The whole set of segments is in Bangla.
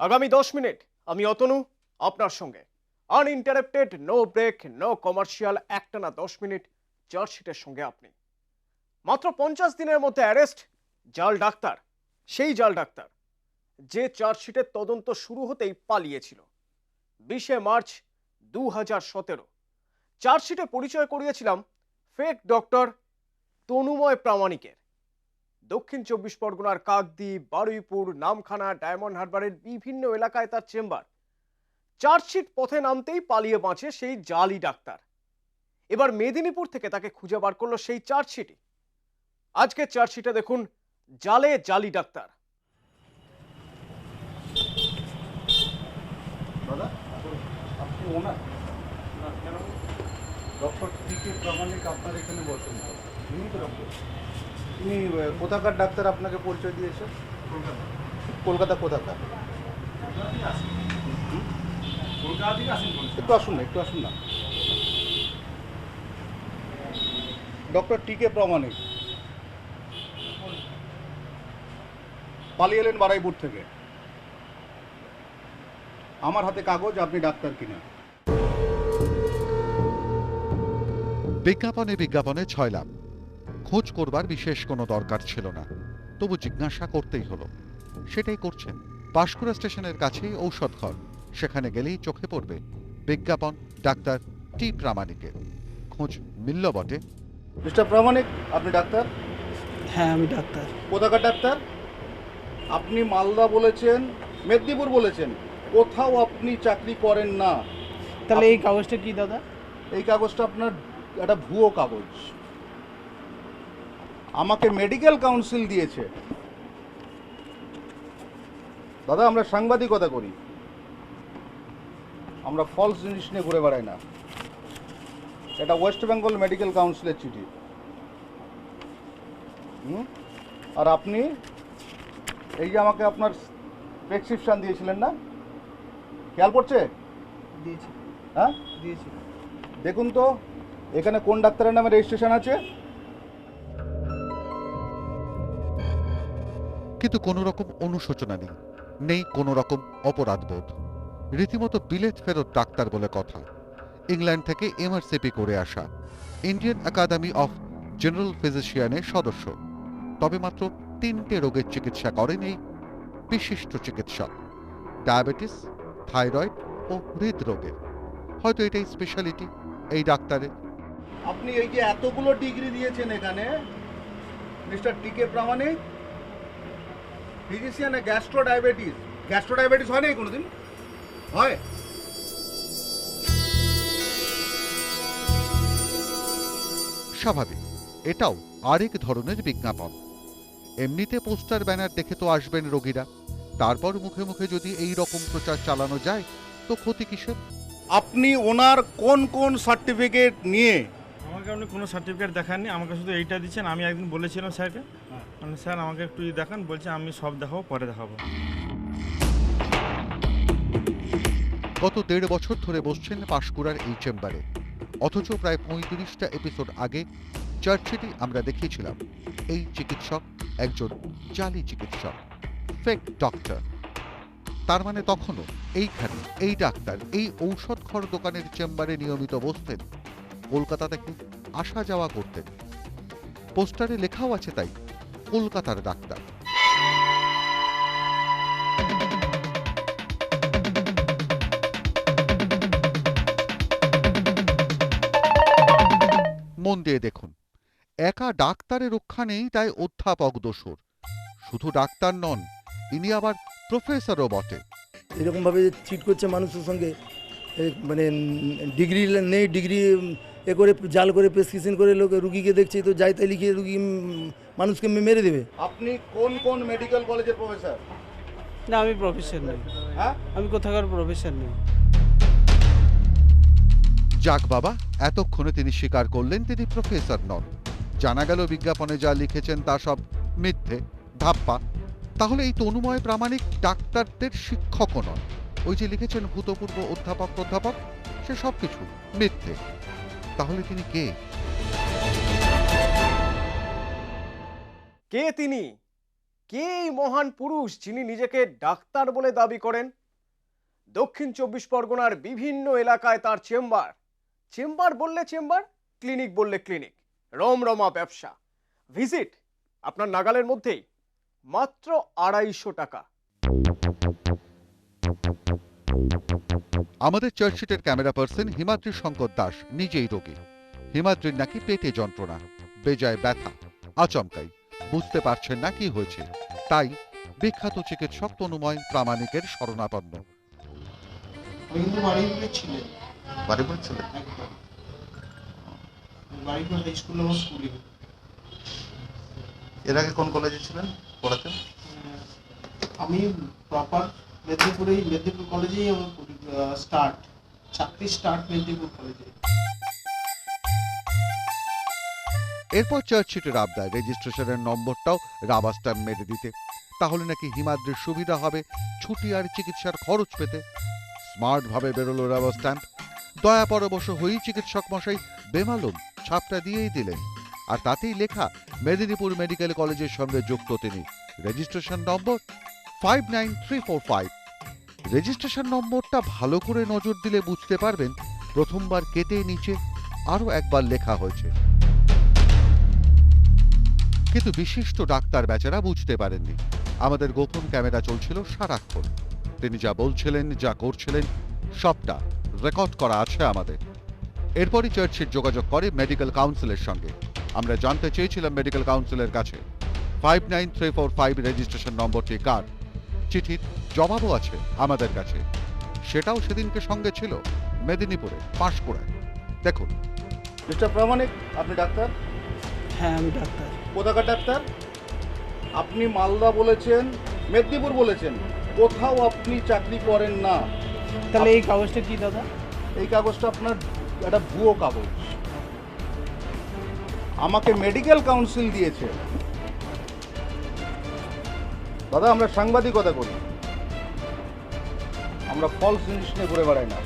আগামী 10 মিনিট আমি অতনু আপনার সঙ্গে uninterrupted, no break, no commercial, একটানা 10 মিনিট চার্জশিটের সঙ্গে আপনি। মাত্র 50 দিনের মধ্যে অ্যারেস্ট জাল ডাক্তার, সেই জাল ডাক্তার যে চার্জশিটের তদন্ত শুরু হতেই পালিয়েছিল। 20 মার্চ 2017 চার্জশিটে পরিচয় করিয়েছিলাম ফেক ডক্টর তনুময় প্রামাণিকের। দক্ষিণ 24 পরগনার কাকদ্বীপ, বারুইপুর, নামখানা, ডায়মন্ড হারবারের বিভিন্ন এলাকায় তার চেম্বার। চার্জশিট পথে নামতেই পালিয়ে বাঁচে সেই জালি ডাক্তার। এবার মেদিনীপুর থেকে তাকে খুঁজে বার করলো সেই চার্জশিটই। আজকে চার্জশিটে দেখুন জালে জালি ডাক্তার। দাদা, আপনি ওনার ডক্টর টিকে প্রামাণিক আপনার এখানে বসেন, উনি তো ডক্টর। তিনি কোথাকার ডাক্তার আপনাকে পরিচয় দিয়েছেন? কলকাতা কোথাকার? একটু আসুন না, একটু আসুন না। ডক্টর টিকে প্রামাণিক পালিয়ে এলেন বারাইপুর থেকে। আমার হাতে কাগজ, আপনি ডাক্তার কিনা। বিজ্ঞাপনে বিজ্ঞাপনে 6 লাভ। খোঁজ করবার বিশেষ কোনো দরকার ছিল না, তবু জিজ্ঞাসা করতেই হলো। সেটাই করছেন। পাঁশকুড়া স্টেশনের কাছেই ঔষধ ঘর, সেখানে গেলেই চোখে পড়বে বিজ্ঞাপন ডাক্তার টি প্রামাণিকের। খোঁজ মিলল বটে। মিস্টার প্রামাণিক, আপনি ডাক্তার? হ্যাঁ, আমি ডাক্তার। কোথাকার ডাক্তার? আপনি মালদা বলেছেন, মেদিনীপুর বলেছেন, কোথাও আপনি চাকরি করেন না। তাহলে এই কাগজটা কি দাদা? এই কাগজটা আপনার একটা ভুয়ো কাগজ। আমাকে মেডিকেল কাউন্সিল দিয়েছে। দাদা, আমরা সাংবাদিকতা করি, আমরা ফলস জিনিস নিয়ে ঘুরে বেড়াই না। এটা ওয়েস্ট বেঙ্গল মেডিকেল কাউন্সিলের চিঠি। আর আপনি এই যে আমাকে আপনার প্রেসক্রিপশন দিয়েছিলেন না, খেয়াল পড়ছে? দিয়েছি। হ্যাঁ, দিয়েছি। দেখুন তো এখানে কোন ডাক্তারের নামে রেজিস্ট্রেশন আছে? কিন্তু কোনো রকম অনুশোচনা নেই, নেই কোনো রকম অপরাধবোধ। রীতিমতো বিলেত ফেরত ডাক্তার বলে কথা। ইংল্যান্ড থেকে এমআরসিপি করে আসা, ইন্ডিয়ান একাডেমি অফ জেনারেল ফিজিশিয়ানের সদস্য। তবে মাত্র 3টে রোগের চিকিৎসা করেন এই বিশিষ্ট চিকিৎসক। ডায়াবেটিস, থাইরয়েড ও হৃদরোগের। হয়তো এটাই স্পেশালিটি এই ডাক্তারের। আপনি এই যে এতগুলো ডিগ্রি দিয়েছেন এখানে, মিস্টার টিকে প্রামাণিক, ফিজিশিয়ানে গ্যাস্ট্রো ডায়াবেটিস হয় না কোনোদিন? হয়? স্বাভাবিক, এটাও আরেক ধরনের বিজ্ঞাপন। এমনিতে পোস্টার ব্যানার দেখে তো আসবেন রোগীরা, তারপর মুখে মুখে যদি এই রকম প্রচার চালানো যায় তো ক্ষতি কিসের? আপনি ওনার কোন কোন সার্টিফিকেট নিয়ে? আমাকে আপনি কোনো সার্টিফিকেট দেখাননি, আমাকে শুধু এইটা দিচ্ছেন। আমি একদিন বলেছিলাম স্যারকে, মানে স্যার আমাকে একটু দেখান, বলছে আমি সব দেখাবো, পরে দেখাবো। গত 1.5 বছর ধরে বসছেন পাঁশকুড়ার এই চেম্বারে, অথচ প্রায় 35টা এপিসোড আগে চার্জশিটে আমরা দেখিয়েছিলাম এই চিকিৎসক একজন জালি চিকিৎসক, ফেক ডক্টর। তার মানে তখনও এইখানে এই ডাক্তার এই ঔষধ ঘর দোকানের চেম্বারে নিয়মিত বসতেন, কলকাতা থেকে আসা যাওয়া করতেন। পোস্টারে লেখাও আছে তাই, কলকাতার ডাক্তার। মন দিয়ে দেখুন, একা ডাক্তারের রক্ষা নেই তাই অধ্যাপক দোসর। শুধু ডাক্তার নন, ইনি আবার প্রফেসরও বটে। এরকমভাবে চিট করছে মানুষের সঙ্গে, মানে ডিগ্রি নেই, ডিগ্রি এ করে জাল করে প্রেসক্রিপশন করে লোক রুগীকে দেখছে, তো যাই তাই লিখে রুগী মানুষকে মেরে দেবে। আপনি কোন কোন মেডিকেল কলেজের প্রফেসর? না, আমি প্রফেসর নই। হ্যাঁ, আমি কোথাকার প্রফেসর নই। যাক বাবা, এতক্ষণে তিনি স্বীকার করলেন তিনি প্রফেসর নন। জানা গেল বিজ্ঞাপনে যা লিখেছেন তা সব মিথ্যে, ধাপ্পা। তাহলে এই তনুময় প্রামাণিক ডাক্তারদের শিক্ষকও নন। ওই যে লিখেছেন ভূতপূর্ব অধ্যাপক, সে সব কিছু মিথ্যে। তাহলে তিনি কে? কে তিনি? কে এই মহান পুরুষ যিনি নিজেকে ডাক্তার বলে দাবি করেন? দক্ষিণ 24 পরগনার বিভিন্ন এলাকায় তার চেম্বার। চেম্বার বললে চেম্বার, ক্লিনিক বললে ক্লিনিক, রমরমা ব্যবসা। ভিজিট আপনার নাগালের মধ্যেই, মাত্র 250 টাকা। আমাদের চার্জশিটের ক্যামেরা পার্সন হিমাদ্রি শঙ্কর দাস নিজেই রোগী। হিমাদ্রির নাকি পেটে যন্ত্রণা, বেজায় ব্যথা, আচমকাই বুঝতে পারছেন না কি হয়েছে। তাই বিখ্যাত চিকিৎসক তনুময় প্রামাণিকের শরণাপন্ন। কিন্তু বাড়িপুরে ছিলেন, বাড়িপুর ছেলে একবার বাড়িপুর হাই স্কুল আমার স্কুলিং। এর আগে কোন কলেজে ছিলেন পড়াতেন? আমি প্রপার মেদিনীপুর কলেজেই আমার চাকরি স্টার্ট মেদিনীপুর কলেজে। এরপর চার্জশিটের আবদায় রেজিস্ট্রেশনের নম্বরটাও রাবার স্ট্যাম্প মেরে দিতে। তাহলে নাকি হিমাদ্রির সুবিধা হবে ছুটি আর চিকিৎসার খরচ পেতে। স্মার্ট ভাবে বেরোলো রাবার স্ট্যাম্প। দয়া পরবশ হয়েই চিকিৎসক মশাই বেমালুম ছাপটা দিয়েই দিলেন। আর তাতেই লেখা মেদিনীপুর মেডিকেল কলেজের সঙ্গে যুক্ত তিনি। Registration number 59345। রেজিস্ট্রেশন নম্বরটা ভালো করে নজর দিলে বুঝতে পারবেন প্রথমবার কেটে নিচে আরো একবার লেখা হয়েছে। কিন্তু বিশিষ্ট ডাক্তার বেচারা বুঝতে পারেননি। আমাদের গোপন ক্যামেরা চলছিল সারাক্ষণ। তিনি যা বলছিলেন, যা করছিলেন সবটা রেকর্ড করা আছে আমাদের। এরপরই চার্জশিট যোগাযোগ করে মেডিকেল কাউন্সিলের সঙ্গে। আমরা জানতে চেয়েছিলাম মেডিকেল কাউন্সিলের কাছে 59345 রেজিস্ট্রেশন নম্বরটি কার। চিঠির জবাবও আছে আমাদের কাছে। সেটাও সেদিনকে সঙ্গে ছিল মেদিনীপুরে পাঁশকুড়ায়। দেখুন। মিস্টার প্রামাণিক, আপনি ডাক্তার? হ্যাঁ আমি ডাক্তার। কোথাকার ডাক্তার? আপনি মালদা বলেছেন, মেদিনীপুর বলেছেন, কোথাও আপনি চাকরি করেন না। তাহলে এই কাগজটা কি দাদা? এই কাগজটা আপনার একটা ভুয়ো কাগজ। আমাকে মেডিকেল কাউন্সিল দিয়েছে। দাদা, আমরা সাংবাদিকতা করি, আমরা ফলস জিনিস নিয়ে ঘুরে বেড়াই না।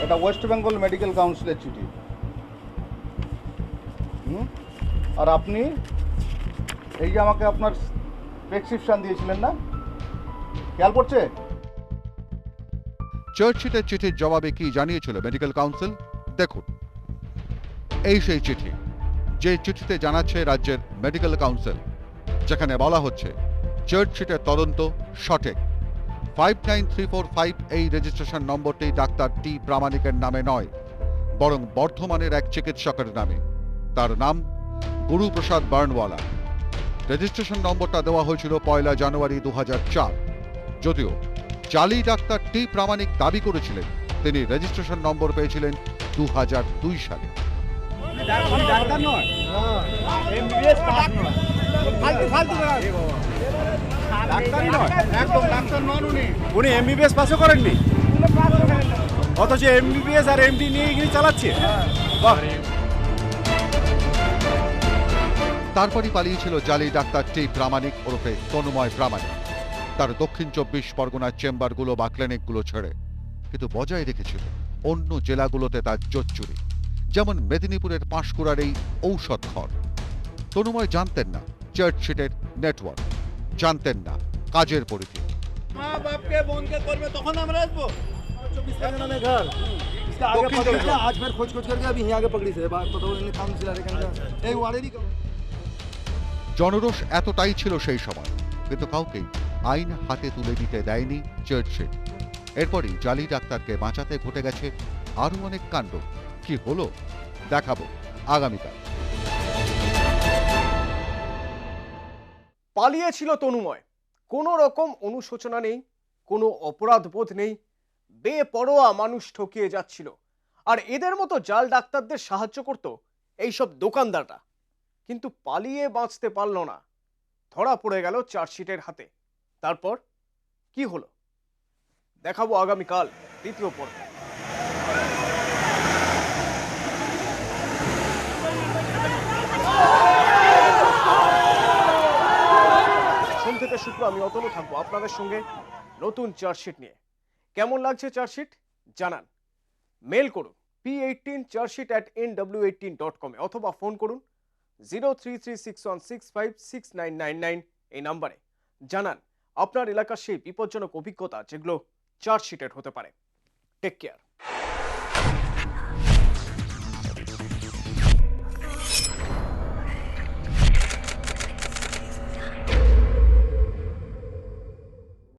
এটা ওয়েস্ট বেঙ্গল মেডিকেল কাউন্সিলের চিঠি। আর আপনি এই যে আমাকে আপনার প্রেসক্রিপশন দিয়েছিলেন না, খেয়াল পড়ছে? চার্জশিটের চিঠির জবাবে কি জানিয়েছিল মেডিকেল কাউন্সিল দেখুন। এই সেই চিঠি, যে চিঠিতে জানাচ্ছে রাজ্যের মেডিকেল কাউন্সিল, যেখানে বলা হচ্ছে চার্জশিটের তদন্ত সঠিক। 59345 এই রেজিস্ট্রেশন নম্বরটি ডাক্তার টি প্রামাণিকের নামে নয়, বরং বর্ধমানের এক চিকিৎসকের নামে। তার নাম গুরুপ্রসাদ বার্নওয়ালা। রেজিস্ট্রেশন নম্বরটা দেওয়া হয়েছিল 1 জানুয়ারি 2004। যদিও জালি ডাক্তার টি প্রামাণিক দাবি করেছিলেন তিনি রেজিস্ট্রেশন নম্বর পেয়েছিলেন 2002 সালে। উনি এমবিবিএস পাসও করেননি, অথচ এমবিবিএস আর এমডি নিয়ে এগিয়ে চালাচ্ছে। তারপরই পালিয়েছিল জালি ডাক্তার টি প্রামাণিক ওরফে তনুময় প্রামাণিক তার দক্ষিণ 24 পরগনার চেম্বারগুলো বা ক্লিনিকগুলো ছেড়ে। কিন্তু বজায় রেখেছিল অন্য জেলাগুলোতে তার জোচ্চুরি, যেমন মেদিনীপুরের পাঁশকুড়ার এই ঔষধ ঘর। তনুময় জানতেন না চার্জশিটের নেটওয়ার্ক, জানতেন না কাজের পরিধি। মা বাপকে বোনকে করবে তখন আমরা আসবো। आज फिर खोज करके अभी यहाँ आगे पकड़ी से बात तो काउंसिलर एक वाड़ेरी জনরোষ এতটাই ছিল সেই সময়, কিন্তু কাউকেই আইন হাতে তুলে দিতে দেয়নি চার্জশিট। এরপরই জালি ডাক্তারকে বাঁচাতে ঘটে গেছে আরো অনেক কাণ্ড। কি হলো দেখাবো আগামীকাল। পালিয়েছিল তনুময়, কোনো রকম অনুশোচনা নেই, কোনো অপরাধবোধ নেই, বেপরোয়া মানুষ ঠকিয়ে যাচ্ছিল। আর এদের মতো জাল ডাক্তারদের সাহায্য করত এইসব দোকানদাররা। কিন্তু পালিয়ে বাঁচতে পারল না, ধরা পড়ে গেল চার্জশিটের হাতে। তারপর কি হলো দেখাবো আগামীকাল দ্বিতীয় পর্বে। সোম থেকে শুক্র আমি অতনু থাকবো আপনাদের সঙ্গে নতুন চার্জশিট নিয়ে। কেমন লাগছে চার্জশিট জানান, মেল করুন p18chartsheet@nw18.com অথবা ফোন করুন 033616569999 এই নাম্বারে জানান আপনার এলাকার সেই বিপজ্জনক অভিজ্ঞতা যেগুলো চার্জশিটের হতে পারে। Take care.